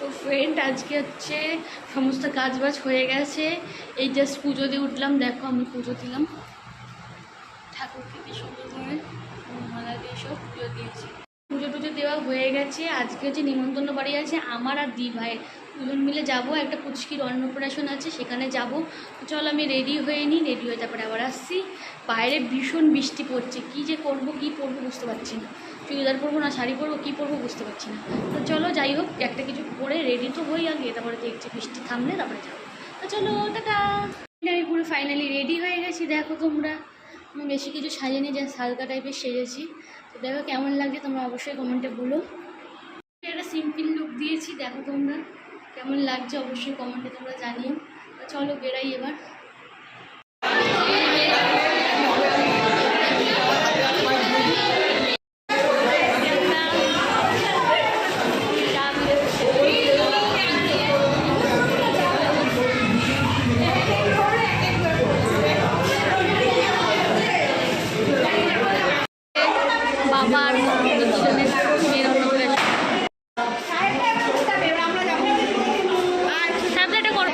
তো ফ্রেন্ড আজকে হচ্ছে সমস্ত কাজবাজ হয়ে গেছে। এই জাস্ট পুজো দিয়ে উঠলাম, দেখো আমি পুজো দিলাম ঠাকুরকে, কি সুন্দর করে মালা দিয়ে সব পুজো দিয়েছি। পুজো টুজো দেওয়া হয়ে গেছে। আজকে হচ্ছে নিমন্ত্রণ বাড়ি আছে আমার আর দি ভাইয়ের, দুজন মিলে যাবো। একটা পুচকির অন্নপ্রাশন আছে, সেখানে যাব। চল আমি রেডি হয়ে নিই, রেডি হয়ে তারপরে আবার আসছি। বাইরে ভীষণ বৃষ্টি পড়ছে, কী যে করবো কী পরবো বুঝতে পারছি না। চুড়িদার পরবো না শাড়ি পরবো, কী পরবো বুঝতে পারছি না। তো চলো যাই হোক, একটা কিছু পরে রেডি তো হই আগে, তারপরে দেখছি বৃষ্টি থামলে তারপরে যাবো। তো চলো টাটা। আমি পুরো ফাইনালি রেডি হয়ে গেছি, দেখো তোমরা। আমি বেশি কিছু সাজিনি, যা হালকা টাইপের সেজেছি। তো দেখো কেমন লাগছে তোমরা অবশ্যই কমেন্টে বলো। একটা সিম্পল লুক দিয়েছি, দেখো তোমরা কেমন লাগছে অবশ্যই কমেন্টে তোমরা জানিও। তো চলো বেরাই এবার। বাবা আর দুজনের মেয়ের অন্নপ্রাশন। ট্যাবলেটটা করো।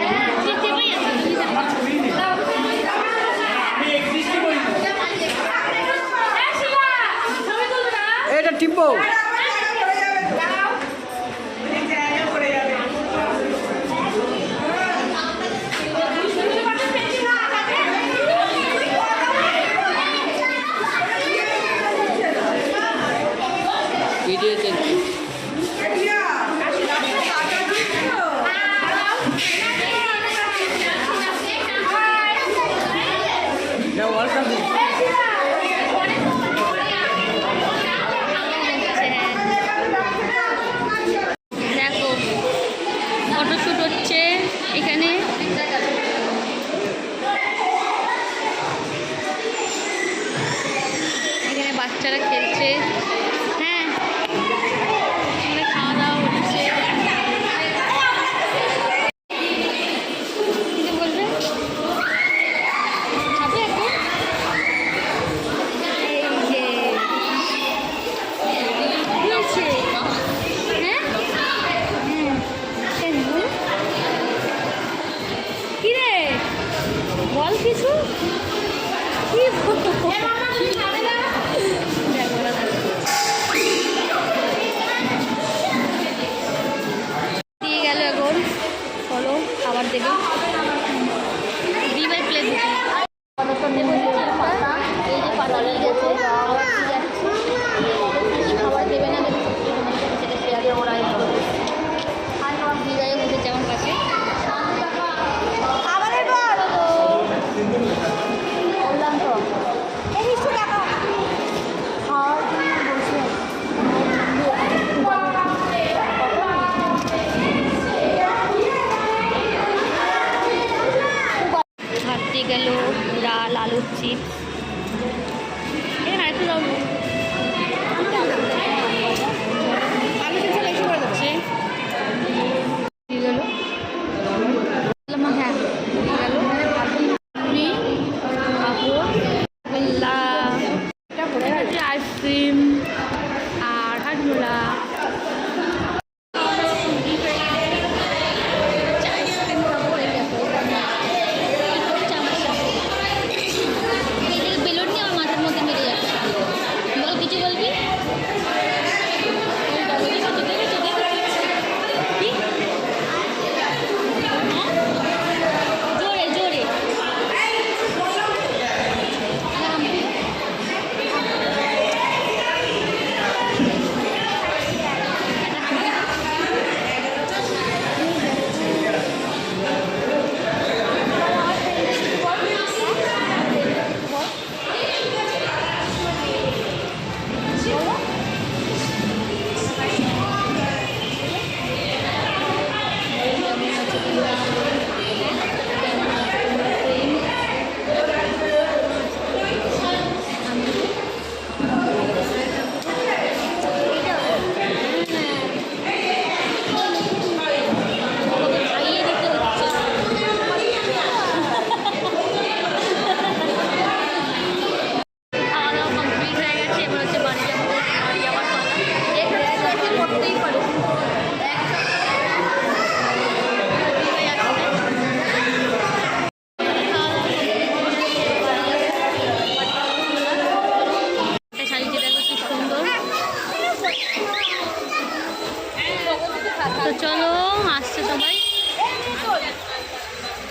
তো চলো আসছে সবাই,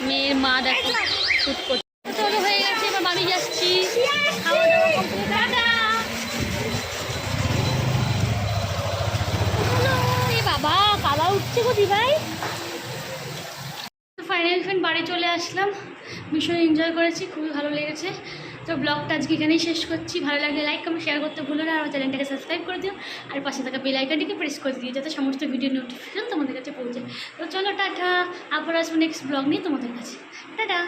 মেয়ের মা দেখো শুট করছে। চলো হয়ে গেছে, এবার বাড়ি যাচ্ছি, খাওয়া দাওয়া complete, টাটা। এ বাবা কালা উঠছে গো দিভাই। ফাইনাল ফ্রেন্ড বাড়ি চলে আসলাম, ভীষণ এনজয় করেছি, খুবই ভালো লেগেছে। তো ব্লগটা আজকে এখানেই শেষ করছি। ভালো লাগলে লাইক কমেন্ট শেয়ার করতে ভুলো না, আর চ্যানেলটাকে সাবস্ক্রাইব করে দিও, আর পাশে থাকা বেল আইকনটিকে প্রেস করে দিও যাতে সমস্ত ভিডিও নোটিফিকেশন তোমাদের কাছে পৌঁছে। তো চলো টাটা, আবার আসবো নেক্সট ব্লগ নিয়ে তোমাদের কাছে, টাটা।